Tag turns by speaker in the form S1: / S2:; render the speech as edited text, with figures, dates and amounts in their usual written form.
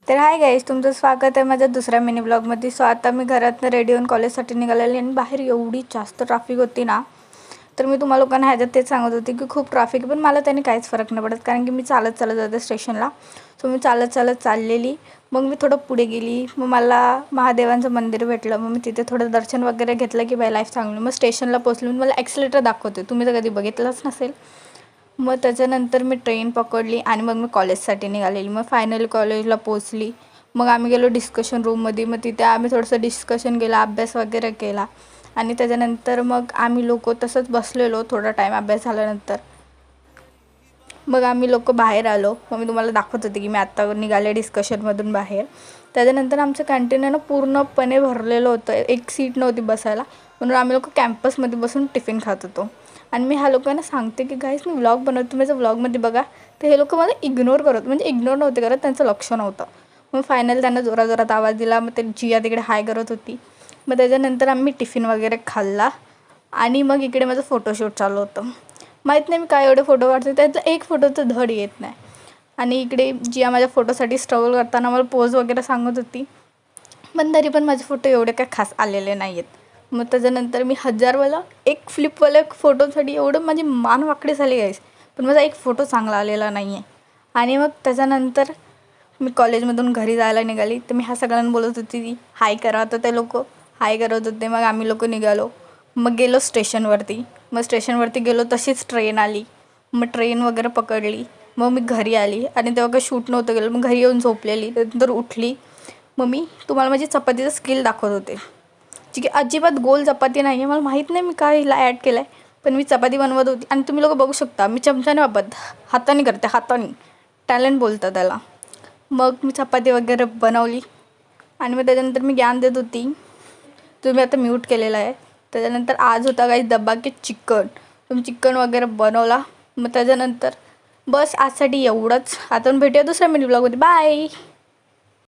S1: तर hi guys, तुमचं स्वागत आहे माझ्या दुसऱ्या मिनी ब्लॉगमध्ये. सो आता मी घरातनं रेडी होऊन कॉलेजसाठी निघालेली आणि बाहेर एवढी जास्त ट्रॅफिक होती ना, तर मी तुम्हाला लोकांना ह्याच्यात तेच सांगत होती की खूप ट्रॅफिक, पण मला त्याने काहीच फरक नाही पडत कारण की मी चालत जाते स्टेशनला. सो मी चालत चाललेली. मग मी थोडं पुढे गेली, मग मला महादेवांचं मंदिर भेटलं. मग मी तिथे थोडं दर्शन वगैरे घेतलं की बाय लाईफ चांगली. मग स्टेशनला पोचली. मला ॲक्सिलेटर दाखवते, तुम्ही तर कधी बघितलंच नसेल. मग त्याच्यानंतर मी ट्रेन पकडली आणि मग मी कॉलेजसाठी निघालेली. मग फायनली कॉलेजला पोचली. मग आम्ही गेलो डिस्कशन रूममध्ये. मग तिथे आम्ही थोडंसं डिस्कशन केलं, अभ्यास वगैरे केला. आणि त्याच्यानंतर मग आम्ही लोक तसंच बसलेलो थोडा टाईम अभ्यास झाल्यानंतर. मग आम्ही लोक बाहेर आलो. मग मी तुम्हाला दाखवत होते की मी आत्ता निघाले डिस्कशनमधून बाहेर. त्याच्यानंतर आमचं कॅन्टीन आहे ना पूर्णपणे भरलेलं होतं, एक सीट नव्हती बसायला. म्हणून आम्ही लोक कॅम्पसमध्ये बसून टिफिन खात होतो. आणि मी ह्या लोकांना सांगते की गाईज मी व्लॉग बनवतो, तुम्ही जर व्लॉगमध्ये बघा. तर हे लोक मला इग्नोर करत, म्हणजे इग्नोर नव्हते करत, त्यांचं लक्ष नव्हतं. मग फायनल त्यांना जोरात आवाज दिला. मग ते जिया तिकडे हाय करत होती. मग त्याच्यानंतर आम्ही टिफिन वगैरे खाल्ला आणि मग इकडे माझं फोटोशूट चालू होतं. माहीत नाही मी काय एवढे फोटो काढते, त्यातलं एक फोटोचं धड येत नाही. आणि इकडे जिया माझ्या फोटोसाठी स्ट्रगल करताना मला पोज वगैरे सांगत होती. पण तरी पण माझे फोटो एवढे काय खास आलेले नाही आहेत. मग त्याच्यानंतर मी हजारवाला एक फ्लिपवाल्या फोटोसाठी एवढं माझी मान वाकडी झाली गाईस, पण माझा एक फोटो चांगला आलेला नाही आहे. आणि मग त्याच्यानंतर मी कॉलेजमधून घरी जायला निघाली. तर मी ह्या सगळ्यांना बोलत होती की हाय करा, तर ते लोक हाय करत होते. मग आम्ही लोक निघालो. मग गेलो स्टेशनवरती. मग स्टेशनवरती गेलो, तशीच ट्रेन आली. मग ट्रेन वगैरे पकडली. मग मी घरी आली आणि तेव्हा काही शूट नव्हतं गेलं. मग घरी येऊन झोपलेली. त्यानंतर उठली. मग मी तुम्हाला माझी चपातीचं स्किल दाखवत होते, जी की अजिबात गोल चपाती नाही आहे. मला माहीत नाही मी काय हिला ॲड केलं आहे, पण मी चपाती बनवत होती. आणि तुम्ही लोक बघू शकता मी चमच्याने वापरत, हाताने करते, हाताने. टॅलेंट बोलतं त्याला. मग मी चपाती वगैरे बनवली आणि मग त्याच्यानंतर मी ज्ञान देत होती. तुम्ही आता म्यूट केलेला आहे. त्याच्यानंतर आज होता काही डब्बा की चिकन. तुम्ही चिकन वगैरे बनवला. मग त्याच्यानंतर बस आजसाठी एवढंच. आता भेटूया दुसऱ्या मिनी ब्लॉगमध्ये. बाय.